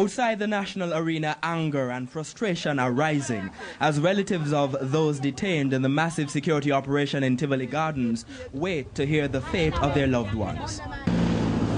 Outside the national arena, anger and frustration are rising as relatives of those detained in the massive security operation in Tivoli Gardens wait to hear the fate of their loved ones.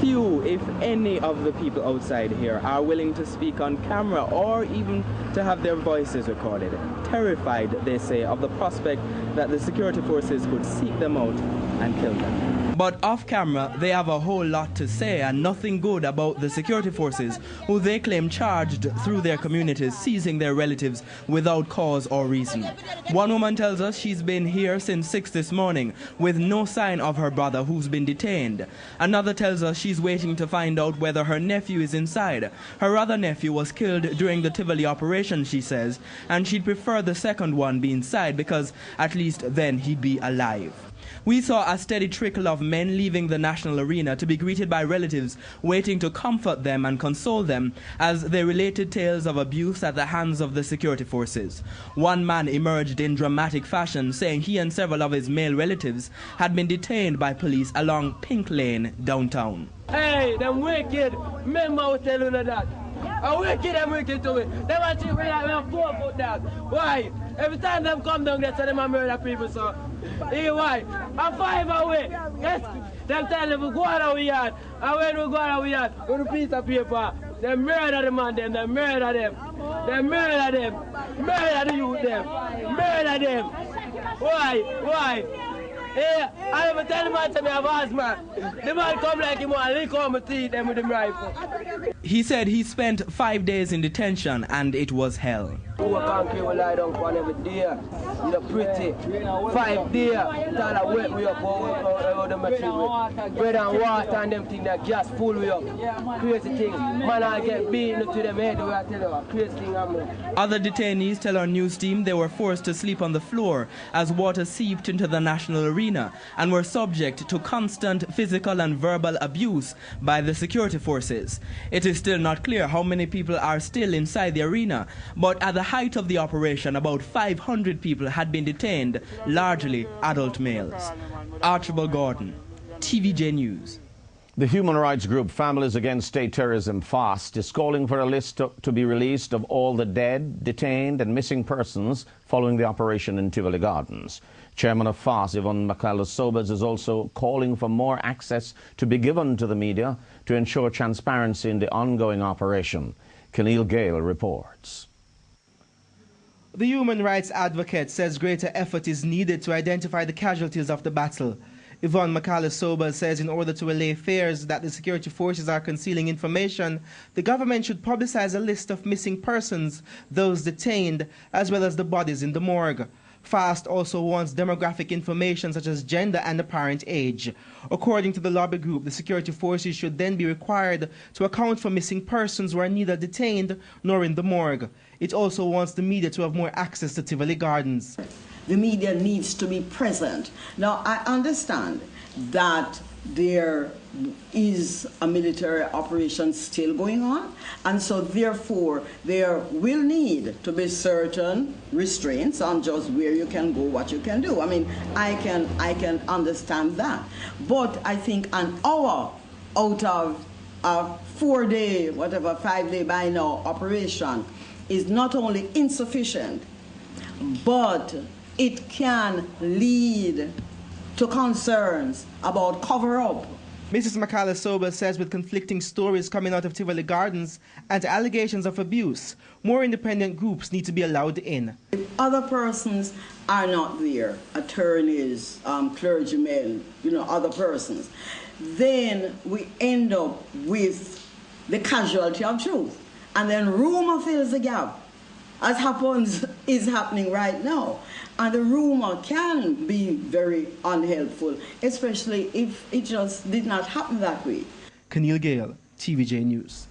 Few, if any, of the people outside here are willing to speak on camera or even to have their voices recorded. Terrified, they say, of the prospect that the security forces could seek them out and kill them. But off camera, they have a whole lot to say and nothing good about the security forces, who they claim charged through their communities, seizing their relatives without cause or reason. One woman tells us she's been here since 6 this morning with no sign of her brother who's been detained. Another tells us she's waiting to find out whether her nephew is inside. Her other nephew was killed during the Tivoli operation, she says, and she'd prefer the second one be inside because at least then he'd be alive. We saw a steady trickle of men leaving the national arena to be greeted by relatives waiting to comfort them and console them as they related tales of abuse at the hands of the security forces. One man emerged in dramatic fashion, saying he and several of his male relatives had been detained by police along Pink Lane downtown. Hey, them wicked! Remember I was telling you that. I'm wicked to me. They want to treat me like I'm 4 foot down. Why? Every time them come down, they say them a murder people, so. Hey, why? I'm 5 away. Yes, them tell them we go out of the yard. And when we go out of the yard, with a piece of paper, they murder the man, they murder them. They murder them. Murder the youth, them. Murder them. Why? Hey, I never tell the man to me have asthma. The man come like him and lick on my teeth them with him rifle. He said he spent 5 days in detention and it was hell. Who can't kill lie down for every day? You're pretty. 5 days. It's all a wet we up over the material. Bread and water and them things that gas full we up. Crazy thing. Man, I get beaten to them head. I tell you, crazy thing happening. Other detainees tell our news team they were forced to sleep on the floor as water seeped into the national arena and were subject to constant physical and verbal abuse by the security forces. It is still not clear how many people are still inside the arena, but at the height of the operation, about 500 people had been detained, largely adult males. Archibald Gordon, TVJ News. The human rights group Families Against State Terrorism, FAST, is calling for a list to be released of all the dead, detained and missing persons following the operation in Tivoli Gardens. Chairman of FAST, Yvonne McCallum-Sobers, is also calling for more access to be given to the media to ensure transparency in the ongoing operation. Keneal Gale reports. The human rights advocate says greater effort is needed to identify the casualties of the battle. Yvonne McCallum-Sobers says in order to allay fears that the security forces are concealing information, the government should publicize a list of missing persons, those detained, as well as the bodies in the morgue. FAST also wants demographic information such as gender and apparent age. According to the lobby group, the security forces should then be required to account for missing persons who are neither detained nor in the morgue. It also wants the media to have more access to Tivoli Gardens. The media needs to be present. Now, I understand that there is a military operation still going on, and so therefore there will need to be certain restraints on just where you can go, what you can do. I mean, I can understand that, but I think an hour out of a 4-day, whatever, 5-day by now operation is not only insufficient, but it can lead to concerns about cover-up. Mrs. McCallum-Sobers says with conflicting stories coming out of Tivoli Gardens and allegations of abuse, more independent groups need to be allowed in. If other persons are not there, attorneys, clergymen, other persons, then we end up with the casualty of truth. And then rumor fills the gap, as is happening right now. And the rumor can be very unhelpful, especially if it just did not happen that way. Keneal Gale, TVJ News.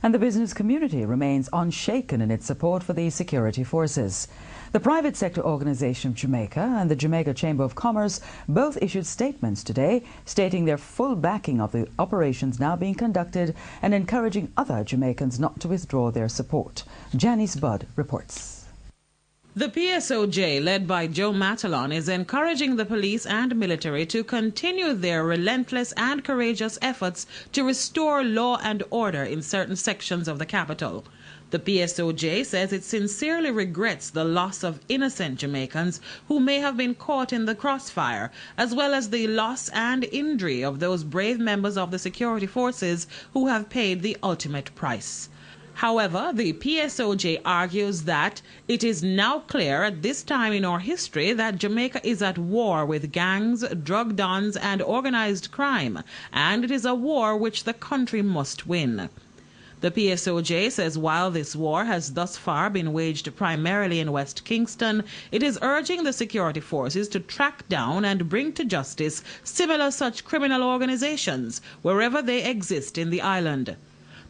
And the business community remains unshaken in its support for the security forces. The private sector organization of Jamaica and the Jamaica Chamber of Commerce both issued statements today stating their full backing of the operations now being conducted and encouraging other Jamaicans not to withdraw their support. Janice Budd reports. The PSOJ, led by Joe Matalon, is encouraging the police and military to continue their relentless and courageous efforts to restore law and order in certain sections of the capital. The PSOJ says it sincerely regrets the loss of innocent Jamaicans who may have been caught in the crossfire, as well as the loss and injury of those brave members of the security forces who have paid the ultimate price. However, the PSOJ argues that it is now clear at this time in our history that Jamaica is at war with gangs, drug dons, and organized crime, and it is a war which the country must win. The PSOJ says while this war has thus far been waged primarily in West Kingston, it is urging the security forces to track down and bring to justice similar such criminal organizations wherever they exist in the island.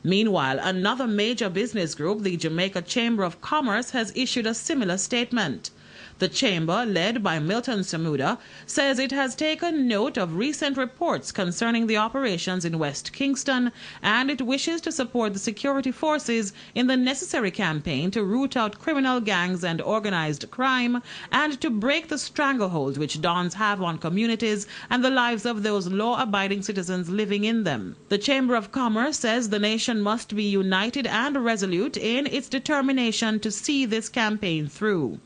Meanwhile, another major business group, the Jamaica Chamber of Commerce, has issued a similar statement. The chamber, led by Milton Samuda, says it has taken note of recent reports concerning the operations in West Kingston, and it wishes to support the security forces in the necessary campaign to root out criminal gangs and organized crime, and to break the stranglehold which dons have on communities and the lives of those law-abiding citizens living in them. The Chamber of Commerce says the nation must be united and resolute in its determination to see this campaign through.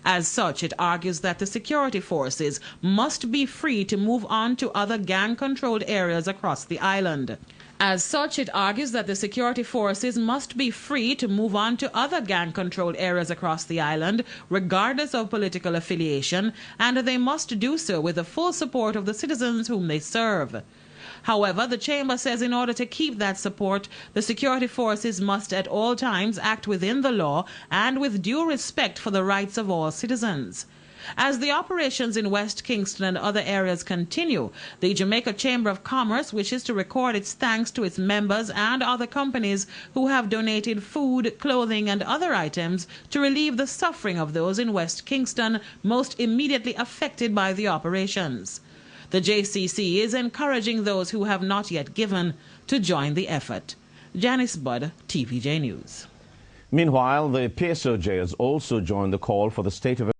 As such, it argues that the security forces must be free to move on to other gang-controlled areas across the island. As such, it argues that the security forces must be free to move on to other gang-controlled areas across the island, regardless of political affiliation, and they must do so with the full support of the citizens whom they serve. However, the Chamber says in order to keep that support, the security forces must at all times act within the law and with due respect for the rights of all citizens. As the operations in West Kingston and other areas continue, the Jamaica Chamber of Commerce wishes to record its thanks to its members and other companies who have donated food, clothing, and other items to relieve the suffering of those in West Kingston most immediately affected by the operations. The JCC is encouraging those who have not yet given to join the effort. Janice Budd, TVJ News. Meanwhile, the PSOJ has also joined the call for the state of